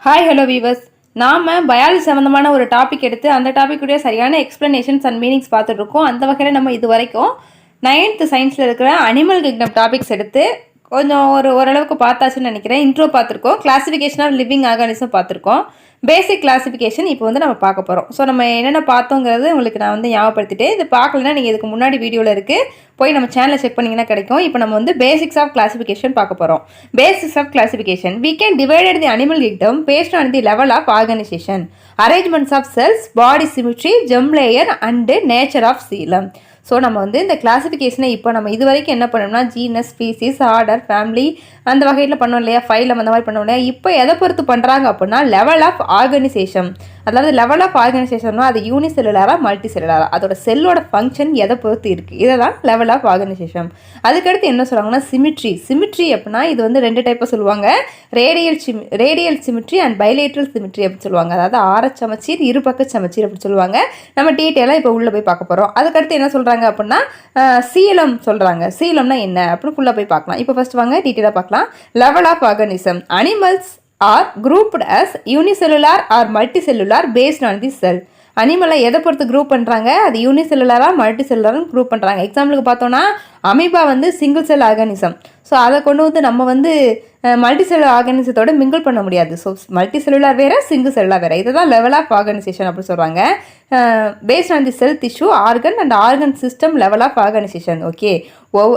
Hi hello viewers. நாம் biology சம்மந்தமான ஒரு டாபிக் எடுத்து அந்த டாப்பிக்குடைய சரியான எக்ஸ்ப்ளனேஷன்ஸ் அண்ட் மீனிங்ஸ் பார்த்துட்ருக்கோம். அந்த வகையில் நம்ம இது வரைக்கும் 9th சயின்ஸில் இருக்கிற அனிமல் கிங்டம் டாபிக்ஸ் எடுத்து கொஞ்சம் ஓரளவுக்கு பார்த்தாச்சுன்னு நினைக்கிறேன். இன்ட்ரோ பார்த்துருக்கோம், கிளாசிஃபிகேஷன் ஆஃப் லிவிங் ஆர்கானிசம் பார்த்துருக்கோம், பேசிக் கிளாசிஃபிகேஷன் இப்போ வந்து நம்ம பார்க்க போகிறோம். ஸோ நம்ம என்னென்ன பார்த்தோங்கிறது உங்களுக்கு நான் வந்து ஞாபகப்படுத்திட்டு, இது பார்க்கலன்னா நீங்கள் இதுக்கு முன்னாடி வீடியோவில் இருக்குது, போய் நம்ம சேனலை செக் பண்ணிங்கன்னா கிடைக்கும். இப்போ நம்ம வந்து பேசிக்ஸ் ஆஃப் கிளாசிஃபிகேஷன் பார்க்க போகிறோம். Basics of classification: we can divide the animal kingdom based on the level of organization, arrangements of cells, body symmetry, germ layer and nature of coelem. So நம்ம வந்து இந்த கிளாசிஃபிகேஷனை இப்போ நம்ம இது வரைக்கும் என்ன பண்ணோம்னா ஜீனஸ், ஸ்பீசிஸ், ஆர்டர், ஃபேமிலி அந்த வகையில் பண்ணோம் இல்லையா, ஃபைலம் அந்த மாதிரி பண்ணோம் இல்லையா. இப்போ எதை பொறுத்து பண்ணுறாங்க அப்படின்னா லெவல் ஆஃப் ஆர்கனைசேஷன். அதாவது லெவல் ஆஃப் ஆர்கனைசேஷன்னா அது யூனிசெல்லுலாரா மல்டி செல்லுலாரா, அதோட செல்லோட ஃபங்க்ஷன் எதை பொறுத்து இருக்குது, இதை தான் லெவல் ஆஃப் ஆர்கனைசேஷன். அதுக்கடுத்து என்ன சொல்லுவாங்கன்னா சிமிட்ரி. சிமிட்ரி அப்படின்னா இது வந்து ரெண்டு டைப்பாக சொல்லுவாங்க, radial symmetry and bilateral symmetry அப்படின்னு சொல்லுவாங்க. அதாவது ஆரச்சமச்சீர், இருபக்க சமச்சீர் அப்படின்னு சொல்லுவாங்க. நம்ம டீட்டெயிலாக இப்போ உள்ளே போய் பார்க்க போகிறோம். அதுக்கடுத்து என்ன சொல்கிறாங்க அப்படின்னா சீலம் சொல்கிறாங்க. சீலம்னா என்ன அப்படின்னு உள்ளே போய் பார்க்கலாம். இப்போ ஃபர்ஸ்ட் வாங்க டீட்டெயிலாக பார்க்கலாம். Level of organism: animals are grouped as unicellular or multicellular based on the cell. அனிமலை எதை பொறுத்து குரூப் பண்ணுறாங்க, அது யூனிசெல்லுலராக மல்டிசெல்லுலரும் குரூப் பண்ணுறாங்க. எக்ஸாம்பிளுக்கு பார்த்தோன்னா அமீபா வந்து சிங்கிள் செல் ஆர்கானிசம். ஸோ அதை கொண்டு வந்து நம்ம வந்து மல்டி செல்லுலர் ஆர்கானிசத்தோட மிங்கிள் பண்ண முடியாது. ஸோ மல்டி செல்லுலார் வேறு, சிங்கிள் செல்லுலார் வேறு. இதை தான் லெவல் ஆஃப் ஆர்கனைசேஷன் அப்படின்னு சொல்கிறாங்க. Based on the cell tissue, organ and organ system level of organisation. Okay,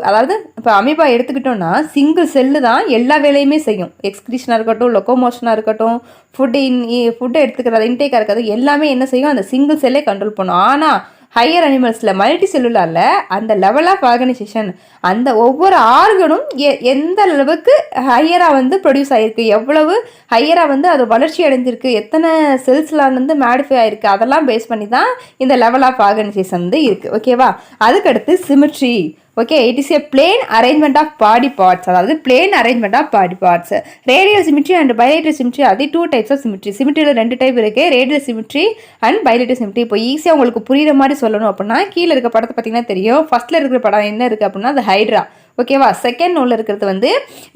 அதாவது இப்போ அமீபா எடுத்துக்கிட்டோம்னா சிங்கிள் செல்லு தான் எல்லா வேலையுமே செய்யும். எக்ஸ்கிரீஷனாக இருக்கட்டும், லொக்கோமோஷனாக இருக்கட்டும், ஃபுட்டு எடுத்துக்கிறது, இன்டேக்காக இருக்கிறது எல்லாமே என்ன செய்யும், அந்த சிங்கிள் செல்லே கண்ட்ரோல் பண்ணும். ஆனால் ஹையர் அனிமல்ஸில் மல்டி செல்லுலாரில் அந்த லெவல் ஆஃப் ஆர்கனைசேஷன், அந்த ஒவ்வொரு ஆர்கனும் எந்த அளவுக்கு ஹையராக வந்து ப்ரொடியூஸ் ஆகிருக்கு, எவ்வளவு ஹையராக வந்து அது வளர்ச்சி அடைஞ்சிருக்கு, எத்தனை செல்ஸ்லாம் வந்து மேடிஃபை ஆகிருக்கு, அதெல்லாம் பேஸ் பண்ணி தான் இந்த லெவல் ஆஃப் ஆர்கனைசேஷன் வந்து இருக்குது. ஓகேவா. அதுக்கடுத்து symmetry. Okay, it is a plane arrangement of body parts. அதாவது plane arrangement of body parts. Radial symmetry and bilateral symmetry, அது 2 டைப்ஸ் ஆஃப் சிமிட்ரி. சிமிட்ரியில் 2 டைப் இருக்குது, radial symmetry and bilateral symmetry. இப்போ ஈஸியாக உங்களுக்கு புரியுற மாதிரி சொல்லணும் அப்படின்னா கீழே இருக்க படத்தை பார்த்தீங்கன்னா தெரியும். ஃபர்ஸ்ட்டில் இருக்கிற படம் என்ன இருக்குது அப்படின்னா அது ஹைட்ரா. ஓகேவா. செகண்ட் உள்ள இருக்கிறது வந்து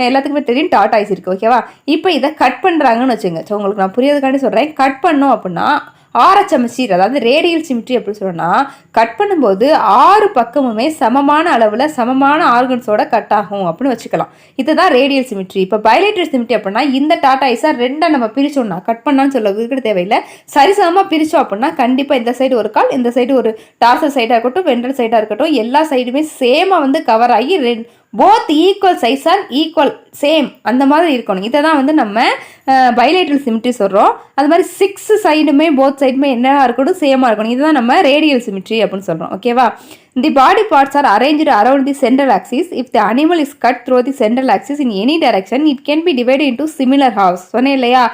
எல்லாத்துக்குமே தெரியும், டாட்டாய்ஸ் இருக்குது. ஓகேவா. இப்போ இதை கட் பண்ணுறாங்கன்னு வச்சுங்க. ஸோ உங்களுக்கு நான் புரியறதுக்காண்டி சொல்கிறேன். கட் பண்ணோம் அப்படின்னா ஆரச்சமச்சீர், அதாவது ரேடியல் சிமிட்ரி அப்படின்னு சொன்னால் கட் பண்ணும்போது 6 பக்கமுமே சமமான அளவில் சமமான ஆர்கன்ஸோட கட் ஆகும் அப்படின்னு வச்சுக்கலாம். இதுதான் ரேடியல் சிமிட்ரி. இப்போ பைலேட்ரல் சிமிட்ரி அப்படின்னா இந்த டாட்டாய்ஸாக 2 நம்ம பிரிச்சோம்னா, கட் பண்ணான்னு சொல்ல தேவையில்லை, சரிசமமாக பிரித்தோம் அப்படின்னா கண்டிப்பாக இந்த சைடு ஒரு கால், இந்த சைடு ஒரு டார்சல் சைடாக இருக்கட்டும், வென்ட்ரல் சைடாக இருக்கட்டும், எல்லா சைடுமே சேமாக வந்து கவர் ஆகி both equal size or equal same அந்த மாதிரி இருக்கணும். இதை தான் வந்து நம்ம பைலேட்ரல் சிமிட்ரி சொல்கிறோம். அது மாதிரி 6 சைடுமே போத் சைடுமே என்னவா இருக்கணும், சேமாக இருக்கணும். இதுதான் நம்ம ரேடியல் சிமிட்ரி அப்படின்னு சொல்கிறோம். ஓகேவா. The body parts are arranged around the central axis. If the animal is cut through the central axis in any direction, it can be divided into similar halves. சொன்னேன் இல்லையா,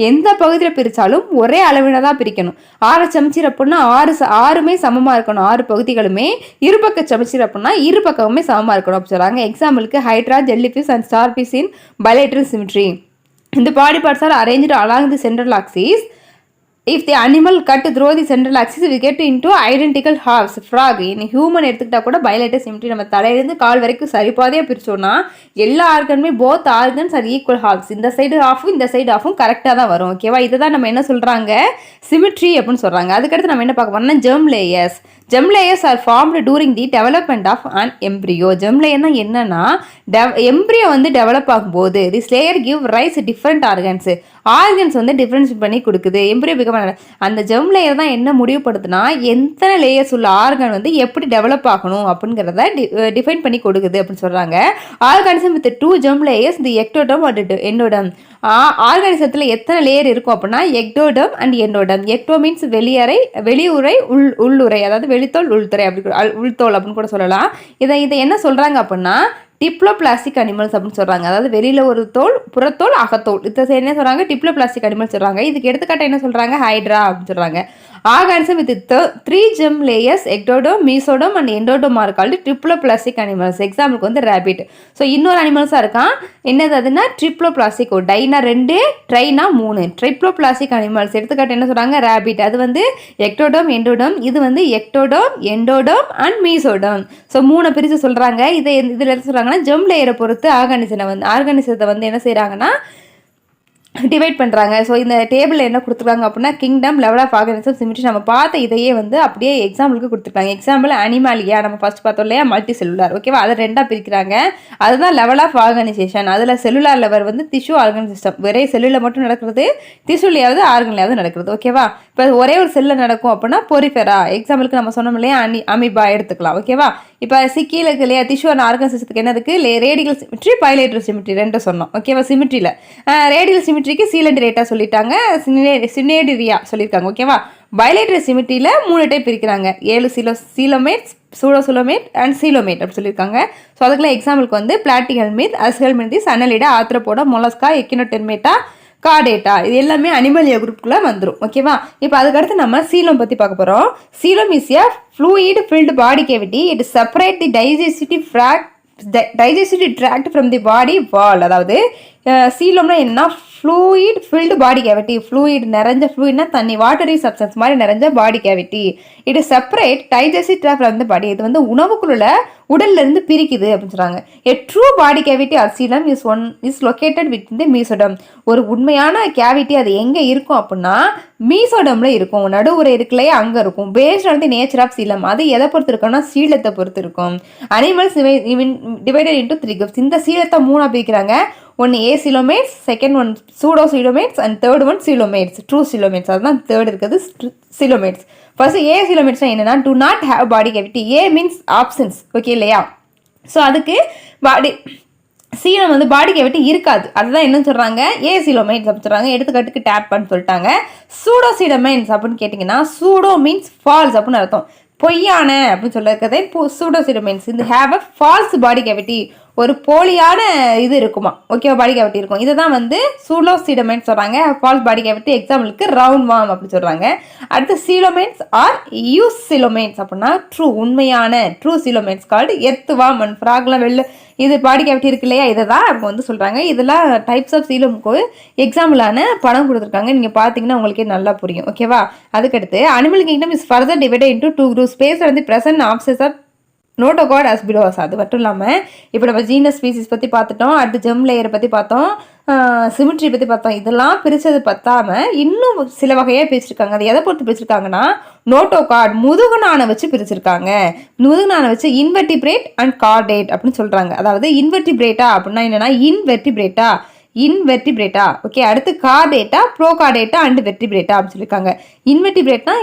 எந்த பகுதியில் பிரித்தாலும் ஒரே அளவில தான் பிரிக்கணும். 6 சமச்சீர் அப்படின்னா 6மே சமமாக இருக்கணும், 6 பகுதிகளுமே. இருபக்க சமச்சீர் அப்படின்னா இரு பக்கமுமே சமமாக இருக்கணும் அப்படின்னு சொல்கிறாங்க. எக்ஸாம்பிளுக்கு hydra, jellyfish and starfish in bilateral symmetry. The body parts are arranged along the central axis. If the animal cut through the central axis, we get into identical halves. Frog in human எடுத்துக்கிட்டா கூட bilateral symmetry, நம்ம தலையிலேருந்து கால் வரைக்கும் சரிபாதையாக பிரிச்சோன்னா எல்லா ஆர்கனுமே both organs are equal halves. இந்த சைடு ஆஃபும் இந்த சைடு ஆஃபும் கரெக்டாக தான் வரும். ஓகேவா. இதை தான் நம்ம என்ன சொல்கிறாங்க, சிமிட்ரி அப்படின்னு சொல்கிறாங்க. அதுக்கடுத்து நம்ம என்ன பார்க்க போறோம்னா germ layers. Germ layers are formed during the development of an embryo. Germ லேயர்னா என்னன்னா எம்ப்ரியோ வந்து டெவலப் ஆகும்போது this layer give rise different organs வந்து டிஃப்ரென்ஸ் பண்ணி கொடுக்குது. எம்ப்ரியோ பிகம் அந்த ஜெர்ம் லேயர் தான் என்ன முடிவுபடுத்துனா எத்தனை லேயர்ஸ் உள்ள ஆர்கன் வந்து எப்படி டெவலப் ஆகணும் அப்படிங்கிறத டிஃபைன் பண்ணி கொடுக்குது அப்படின்னு சொல்கிறாங்க. Organism with 2 germ layers, the ectoderm and endoderm. ஆர்கானிசத்தில் எத்தனை லேயர் இருக்கும் அப்படின்னா ectoderm and endoderm. Ecto means வெளியுறை, உள்ளுறை, அதாவது வெளித்தோல் உள்துறை, அப்படி உள்தோல் அப்படின்னு கூட சொல்லலாம். இதை என்ன சொல்கிறாங்க அப்படின்னா டிப்ளோபிளாஸ்டிக் அனிமல்ஸ் அப்படின்னு சொல்கிறாங்க. அதாவது வெளியில் ஒரு தோல், புறத்தோல், அகத்தோல். இதை என்ன சொல்கிறாங்க, டிப்ளோபிளாஸ்டிக் அனிமல்ஸ் சொல்கிறாங்க. இதுக்கு எடுத்துக்காட்ட என்ன சொல்கிறாங்க, ஹைட்ரா அப்படின்னு சொல்கிறாங்க. Organism with 3 germ layers, ectoderm, mesoderm and endoderm are called triploblastic animals. எக்ஸாம்பிளுக்கு வந்து ரேபிட். ஸோ இன்னொரு அனிமல்ஸாக இருக்கான், என்னது அதுன்னா ட்ரிப்ளோபிளாஸ்டிக். டைனா 2, ட்ரைனா 3, ட்ரிப்ளோபிளாஸ்டிக் அனிமல்ஸ். எடுத்துக்காட்டு என்ன சொல்கிறாங்க, ரேபிட். அது வந்து எக்டோடோம், எண்டோடோம். இது வந்து எக்டோடோம், எண்டோடோம் அண்ட் மீசோடோம். ஸோ 3 பிரித்து சொல்கிறாங்க. இதில் என்ன சொல்கிறாங்கன்னா ஜெர்ம் லேயரை பொறுத்து ஆர்கானிசத்தை வந்து என்ன செய்கிறாங்கன்னா டிவைட் பண்ணுறாங்க. ஸோ இந்த டேபிளில் என்ன கொடுத்துருக்காங்க அப்படின்னா kingdom, level of organism, symmetry நம்ம பார்த்த இதையே வந்து அப்படியே எக்ஸாம்பிளுக்கு கொடுத்துருக்காங்க. எக்ஸாம்பிள் அனிமாலியா நம்ம ஃபர்ஸ்ட் பார்த்தோம் இல்லையா, மல்டி செல்லுலார். ஓகேவா, அதை ரெண்டாக பிரிக்கிறாங்க. அதுதான் லெவல் ஆஃப் ஆர்கனைசேஷன். அதில் செல்லுலார் லெவல் வந்து டிஷ்யூ ஆர்கன் சிஸ்டம், ஒரே செல்லில் மட்டும் நடக்கிறது, டிஷ்யூலையாவது ஆர்கன்லையாவது நடக்கிறது. ஓகேவா, இப்போ ஒரே ஒரு செல்லில் நடக்கும் அப்படின்னா பொரிஃபெரா, எக்ஸாம்பிளுக்கு நம்ம சொன்னோம் இல்லையா அமீபா எடுத்துக்கலாம். ஓகேவா, இப்போ கீழே இருக்கு இல்லையா டிஷ்யூ அண்ட் ஆர்கன் சிஸ்டத்துக்கு என்ன இருக்குது, ரேடியல் சிமெட்ரி, பைலேட்ரல் சிமெட்ரி ரெண்டு சொன்னோம். ஓகேவா, சிமெட்ரியில் ரேடியல் சிமெட்ரிக்கு சீலண்ட் ரேட்டா சொல்லிட்டாங்க, சினேடிரியா சொல்லியிருக்காங்க. ஓகேவா, பைலேட்ரல் சிமெட்ரியில் 3 டைப் பிரிக்கிறாங்க, 7 சீலோமேட்ஸ், சூடோசூலோமேட் அண்ட் சீலோமேட் அப்படி சொல்லியிருக்காங்க. ஸோ அதுக்குள்ள எக்ஸாம்பிளுக்கு வந்து பிளாட்டிஹெல்மித், அஸ்ஹெல்மிந்திஸ், அனலிடா, ஆத்ரோபோடா, மொலஸ்கா, எக்கினோடெர்மேட்டா, கார்டேட்டா, இது எல்லாமே அனிமலியா குரூப்புக்குள்ளே வந்துடும். ஓகேவா, இப்போ அதுக்கடுத்து நம்ம சீலம் பற்றி பார்க்க போகிறோம். Coelom is a fluid filled body cavity. It separate the digestive tract from the body wall. அதாவது சீலம்னா என்ன, fluid filled body cavity. Fluid நிறைஞ்ச, ஃப்ளூயிட்னா தண்ணி, வாட்டரி சப்ஸ்டன்ஸ் மாதிரி நிறைஞ்ச body cavity. It separate digestive tract from the body. இது வந்து உணவுக்குள்ள உடல்ல இருந்து பிரிக்குது அப்படின்னு சொல்றாங்க. A true body cavity or coelom is located with the mesoderm. ஒரு உண்மையான கேவிட்டி அது எங்க இருக்கும் அப்படின்னா மீசோடம்ல இருக்கும், நடுவுரை இருக்குல்லையே அங்க இருக்கும். Based on the nature of coelom. அது எதை பொறுத்து இருக்கும்னா சீலத்தை பொறுத்து இருக்கும். Animals divided into 3 groups. இந்த சீலத்தை 3 பிரிக்கிறாங்க. ஒன்று acoelomates, second one pseudocoelomates and third one coelomates, true coelomates. அதுதான் தேர்ட் இருக்குது சீலோமேட்ஸ். ஃபர்ஸ்ட் ஏ சீலோமேட்ஸ் என்னன்னா do not have body cavity. A means absence. Okay இல்லையா, ஸோ அதுக்கு body சீலம் வந்து பாடி கேவிட்டி இருக்காது. அதுதான் என்ன சொல்கிறாங்க, ஏ சீலோமேட்ஸ் அப்படின்னு சொல்கிறாங்க. எடுத்துக்காட்டுக்கு டேப்னு சொல்லிட்டாங்க. சூடோ சீலோமேட்ஸ் அப்படின்னு கேட்டிங்கன்னா சூடோ மீன்ஸ் ஃபால்ஸ் அப்படின்னு அர்த்தம், பொய்யான அப்படின்னு சொல்லிருக்கதே சூடோ சீலோமேட்ஸ். இந்த have a false body cavity, ஒரு போலியான இது இருக்குமா. ஓகேவா, பாடி கேவிட்டி இருக்கும். இதை தான் வந்து சூடோசீடோமேட்ஸ் சொல்கிறாங்க, ஃபால்ஸ் பாடி கேவிட்டி. எக்ஸாம்பிளுக்கு ரவுண்ட் வார்ம் அப்படி சொல்கிறாங்க. அடுத்து சீலோமேட்ஸ் ஆர் யூஸ் சீலோமேட்ஸ் அப்படின்னா ட்ரூ, உண்மையான true coelomates called earth worm and ஃப்ராக்லாம் வெளில இது பாடி கேவிட்டி இருக்கு இல்லையா, இதை தான் அவங்க வந்து சொல்கிறாங்க. இதெல்லாம் டைப்ஸ் ஆஃப் சீலமுக்கு எக்ஸாம்பிளான படம் கொடுத்துருக்காங்க. நீங்கள் பார்த்தீங்கன்னா உங்களுக்கே நல்லா புரியும். ஓகேவா, அதுக்கடுத்து animal kingdom is further divided into 2 groups. ஸ்பேஸ் வந்து present absence of notochord as follows. அது மட்டும் இல்லாமல் இப்போ நம்ம ஜீனஸ் ஸ்பீசிஸ் பற்றி பார்த்துட்டோம், அடுத்து ஜெம் லேயரை பற்றி பார்த்தோம், சிமெட்ரி பற்றி பார்த்தோம். இதெல்லாம் பிரித்தது பத்தாமல் இன்னும் சில வகையாக பிரிச்சிருக்காங்க. அது எதை பொறுத்து பிரிச்சிருக்காங்கன்னா நோட்டோகாட் முதுகுநானை வச்சு பிரிச்சிருக்காங்க. முதுகுநானை வச்சு இன்வெர்டிபிரேட் அண்ட் கார்டேட் அப்படின்னு சொல்கிறாங்க. அதாவது இன்வெர்டிபிரேட்டா அப்படின்னா என்னென்னா இன்வெர்டிபிரேட்டா. ஓகே, அடுத்து கார்டேட்டா, ப்ரோகார்டேட்டா அண்ட் வெர்டிபிரேட்டா அப்படின்னு சொல்லியிருக்காங்க. இன்வெர்டிபிரேட்னா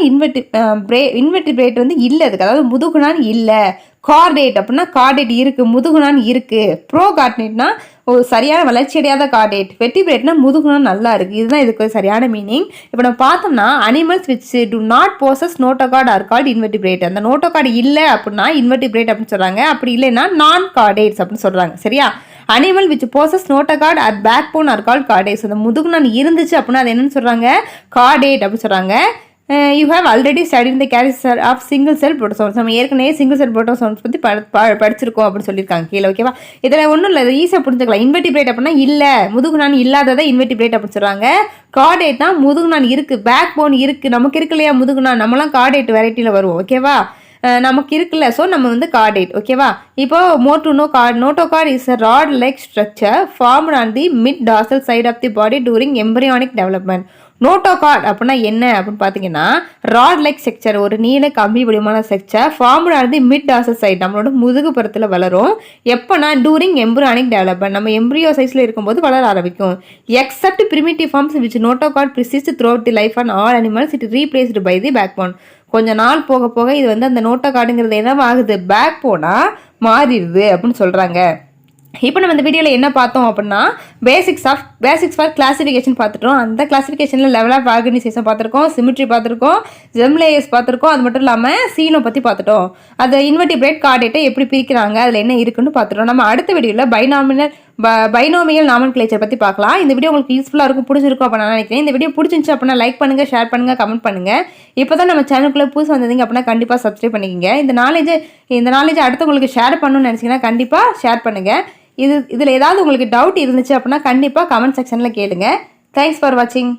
இன்வெர்டிபிரேட் வந்து இல்லை, அதுக்கு அதாவது முதுகுநான் இல்லை. கார்டேட் அப்படின்னா கார்டேட் இருக்கு, முதுகுநான் இருக்கு. ப்ரோகார்டேட்னா ஒரு சரியான வளர்ச்சி அடையாத கார்டேட். வெர்டிபிரேட்னா முதுகுநான் நல்லா இருக்கு. இதுதான் இதுக்கு சரியான மீனிங். இப்போ நம்ம பார்த்தோம்னா animals which to not poses notochord are called invertebrate. அந்த நோட்டோகார்டு இல்லை அப்படின்னா இன்வெர்டிபிரேட் அப்படின்னு சொல்றாங்க. அப்படி இல்லைன்னா நான் கார்டேட்ஸ் அப்படின்னு சொல்றாங்க. சரியா, animal which possess notochord or backbone are called chordates. அந்த முதுகுநான் இருந்துச்சு அப்படின்னா அது என்னன்னு சொல்றாங்க, கார்டேட் அப்படின்னு சொல்றாங்க. யூ ஹேவ் ஆல்ரெடி ஸ்டடி இந்த கேரக்டர் ஆஃப் சிங்கிள் செல் புரோட்டோசோம்ஸ். நம்ம ஏற்கனவே சிங்கிள் செல் புரோட்டோசோம்ஸ் பற்றி படிச்சிருக்கோம் அப்படின்னு சொல்லியிருக்காங்க கீழே. ஓகேவா, இதில் ஒன்றும் இல்லை, ஈஸியாக புரிஞ்சுக்கலாம். இன்வெர்டிபிரேட் அப்படின்னா இல்லை, முதுகுநான் இல்லாததை இன்வெர்டிபிரேட் அப்படின்னு சொல்கிறாங்க. கார்டேட்னா முதுகுநான் இருக்குது, பேக் போன் இருக்குது. நமக்கு இருக்கு இல்லையா முதுகுநான், நம்மளாம் கார்டேட் வெரைட்டியில் வருவோம். ஓகேவா, நமக்கு இருக்குல்ல, ஸோ நம்ம வந்து கார்டேட். ஓகேவா, இப்போ more to know chord. Notochord is a rod like structure formed on the mid dorsal side of the body during embryonic development. Notochord அப்படின்னா என்ன அப்படின்னு பார்த்தீங்கன்னா ராட் லைக் ஸ்ட்ரக்சர், ஒரு நீல கம்பி வடிவமான structure formed on the mid dorsal side, நம்மளோட முதுகு புறத்தில் வளரும். எப்போனா டூரிங் எம்பரியானிக் டெவலப்மெண்ட், நம்ம எம்பரியோ சைஸில் இருக்கும்போது வளர ஆரம்பிக்கும். Except primitive forms which notochord persist throughout the life on all animals, it replaced by the backbone. கொஞ்ச நாள் போக போக இது வந்து அந்த நோட்டோகார்டுங்கிறது என்ன ஆகுது, பேக் போனாக மாறிடுது அப்படின்னு சொல்கிறாங்க. இப்போ நம்ம இந்த வீடியோவில் என்ன பார்த்தோம் அப்படின்னா பேசிக்ஸ் ஃபார் கிளாசிஃபிகேஷன் பார்த்துட்டோம். அந்த கிளாசிஃபிகேஷனில் லெவல் ஆஃப் ஆர்கனைசேஷன் பார்த்துருக்கோம், சிமெட்ரி பார்த்துருக்கோம், ஜெம் லேயர்ஸ் பார்த்துருக்கோம். அது மட்டும் இல்லாமல் சீலம் பற்றி பார்த்துட்டோம். அது இன்வெர்டிபிரேட் கார்டேட்டை எப்படி பிரிக்கிறாங்க, அதில் என்ன இருக்குன்னு பார்த்துட்டோம். நம்ம அடுத்த வீடியோவில் பைனோமியல் நாமன்கிளேச்சர் பற்றி பார்க்கலாம். இந்த வீடியோ உங்களுக்கு யூஸ்ஃபுல்லாக இருக்கும், பிடிச்சிருக்கும் அப்போ நான் நினைக்கிறேன். இந்த வீடியோ பிடிச்சிருந்துச்சு அப்படின்னா லைக் பண்ணுங்கள், ஷேர் பண்ணுங்கள், கமெண்ட் பண்ணுங்கள். இப்போ தான் நம்ம சேனலுக்குள்ளே புதுசு வந்ததுங்க அப்படின்னா கண்டிப்பாக சப்ஸ்கிரைப் பண்ணிக்கங்க. இந்த நாலேஜ் அடுத்தவங்களுக்கு ஷேர் பண்ணணும்னு நினச்சிங்கன்னா கண்டிப்பாக ஷேர் பண்ணுங்கள். இதில் ஏதாவது உங்களுக்கு டவுட் இருந்துச்சு அப்படின்னா கண்டிப்பாக கமெண்ட் செக்ஷனில் கேளுங்க. தேங்க்ஸ் ஃபார் வாட்சிங்.